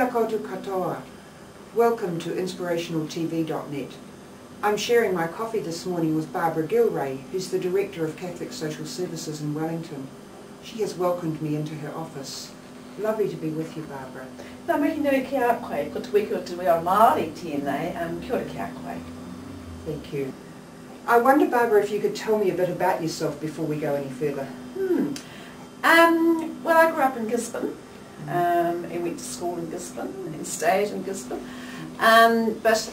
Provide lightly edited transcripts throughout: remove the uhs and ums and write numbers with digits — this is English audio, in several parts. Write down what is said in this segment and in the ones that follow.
Tēnā koutou katoa. Welcome to inspirationaltv.net. I'm sharing my coffee this morning with Barbara Gilray, who's the Director of Catholic Social Services in Wellington. She has welcomed me into her office. Lovely to be with you, Barbara. Nā mihi nui ki a koe, ko te wiki o te wea Māori tēnei, kia ora ki a koe. Thank you. I wonder, Barbara, if you could tell me a bit about yourself before we go any further. Well, I grew up in Gisborne, and went to school in Gisborne, and stayed in Gisborne. But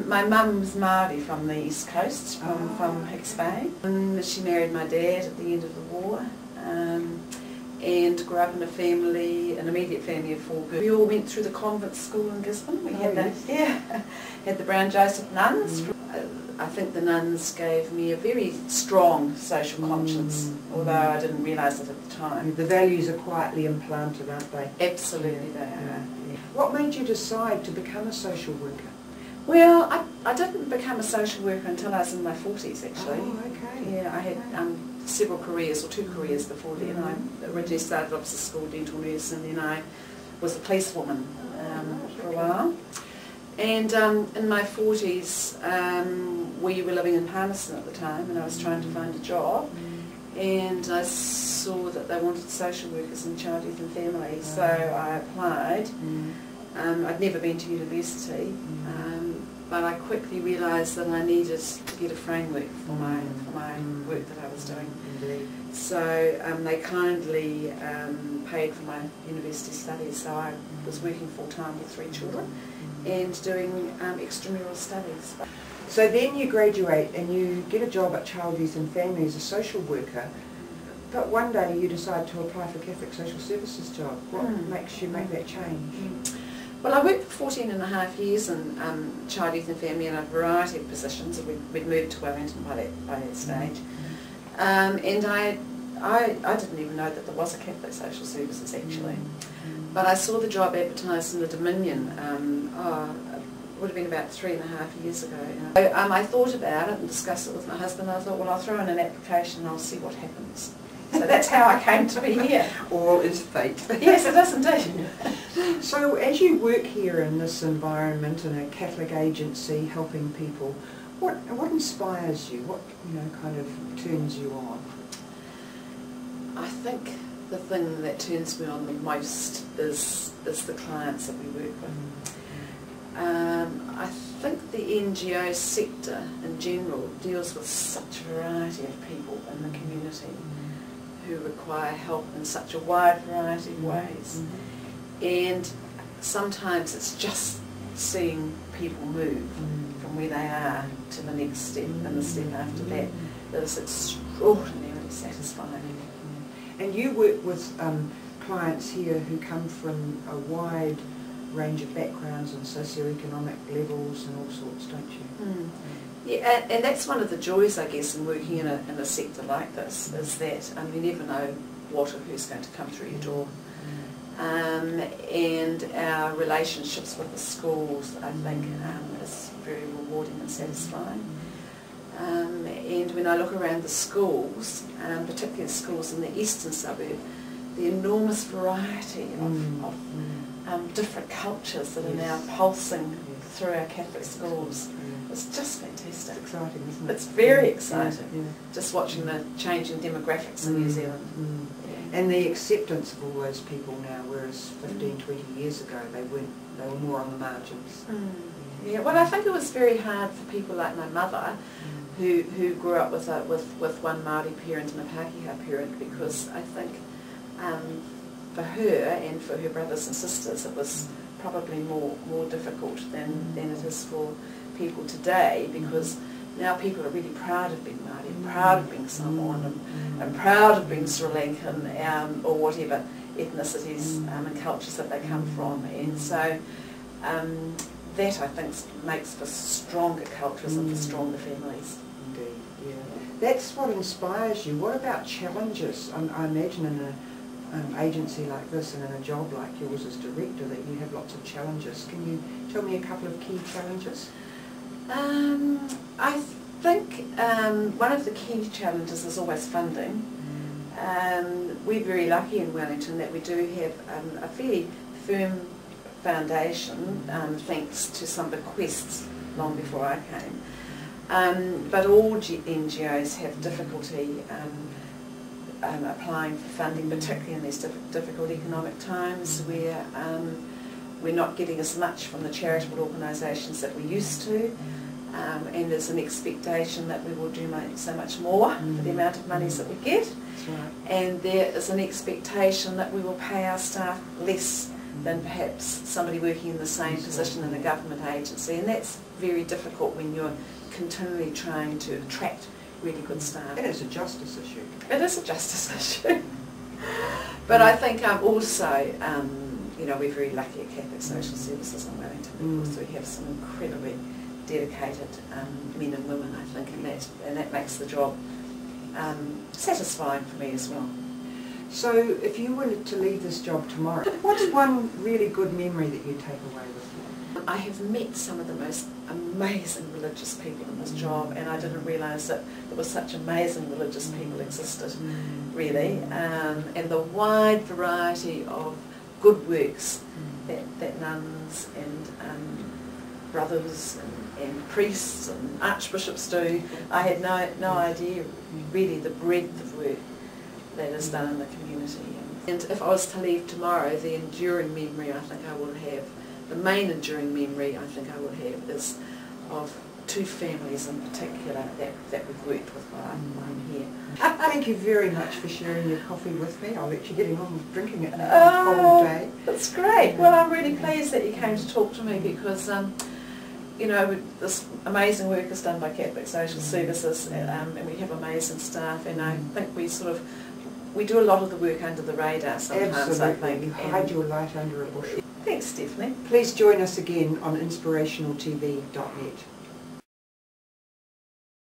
my mum was Māori from the East Coast, from Hicks Bay. She married my dad at the end of the war, and grew up in a family, an immediate family of 4 girls. We all went through the convent school in Gisborne. We had had the Brown Joseph nuns. I think the nuns gave me a very strong social conscience, although I didn't realise it at the time. The values are quietly implanted, aren't they? Absolutely they are. What made you decide to become a social worker? Well, I didn't become a social worker until I was in my 40s, actually. Oh, okay. Yeah, I had several careers, or 2 careers before then. I originally started off as a school dental nurse, and then I was a policewoman for a while. And in my 40s, we were living in Palmerston at the time, and I was trying to find a job, and I saw that they wanted social workers in child, youth and family, so I applied. I'd never been to university, but I quickly realised that I needed to get a framework for my work that I was doing. So they kindly paid for my university studies, so I was working full-time with 3 children and doing extramural studies. So then you graduate and you get a job at Child, Youth and Family as a social worker, but one day you decide to apply for Catholic Social Services job. What makes you make that change? Well, I worked for 14.5 years in Child, Youth and Family in a variety of positions. We'd moved to Wellington by that stage. And I didn't even know that there was a Catholic Social Services actually. But I saw the job advertised in the Dominion, it would have been about 3.5 years ago. So, I thought about it and discussed it with my husband. I thought, well, I'll throw in an application and I'll see what happens. So that's how I came to be here. All is fate. Yes, it is indeed. So as you work here in this environment in a Catholic agency helping people, what inspires you? What kind of turns you on? I think the thing that turns me on the most is the clients that we work with. I think the NGO sector in general deals with such a variety of people in the community who require help in such a wide variety of ways. And sometimes it's just seeing people move from where they are to the next step and the step after that that is extraordinarily satisfying. And you work with clients here who come from a wide range of backgrounds and socioeconomic levels and all sorts, don't you? Yeah, and that's one of the joys, I guess, in working in a sector like this, is that you never know what or who's going to come through your door. And our relationships with the schools, I think, is very rewarding and satisfying. And when I look around the schools, particularly the schools in the eastern suburb, the enormous variety of different cultures that are now pulsing through our Catholic schools. It's just fantastic. It's exciting, isn't it? It's very exciting, just watching the changing demographics in New Zealand. And the acceptance of all those people now, whereas 15, 20 years ago they were more on the margins. Yeah, well, I think it was very hard for people like my mother, who grew up with one Māori parent and a Pākehā parent, because I think for her and for her brothers and sisters it was probably more difficult than it is for people today, because now people are really proud of being Māori, and proud of being Samoan, and proud of being Sri Lankan, or whatever ethnicities and cultures that they come from. And so that, I think, makes for stronger cultures and for stronger families. Indeed, yeah. That's what inspires you. What about challenges? I imagine in an agency like this and in a job like yours as director that you have lots of challenges. Can you tell me a couple of key challenges? I think one of the key challenges is always funding. We're very lucky in Wellington that we do have a fairly firm foundation, thanks to some bequests long before I came. But all NGOs have difficulty applying for funding, particularly in these difficult economic times where we're not getting as much from the charitable organisations that we used to, and there's an expectation that we will do so much more for the amount of monies that we get. That's right. And there is an expectation that we will pay our staff less than perhaps somebody working in the same position in a government agency, and that's very difficult when you're continually trying to attract really good staff. It is a justice issue. It is a justice issue. But I think also, you know, we're very lucky at Catholic Social Services in Wellington because we have some incredibly dedicated men and women, I think, and that makes the job satisfying for me as well. So if you were to leave this job tomorrow, what's one really good memory that you take away with you? I have met some of the most amazing religious people in this job, and I didn't realise that there were such amazing religious people existed, really, and the wide variety of good works that nuns and brothers and priests and archbishops do. I had no idea really the breadth of work that is done in the community. And if I was to leave tomorrow, the enduring memory I think I will have, the main enduring memory I think I will have is of two families in particular that we've worked with while I'm here. Thank you very much for sharing your coffee with me. I'll let you get on with drinking it now on a cold day. That's great. Well, I'm really pleased that you came to talk to me because you know, this amazing work is done by Catholic Social Services, and we have amazing staff, and I think we do a lot of the work under the radar sometimes. Absolutely. I think. You hide your light under a bushel. Thanks, Stephanie. Please join us again on inspirationaltv.net.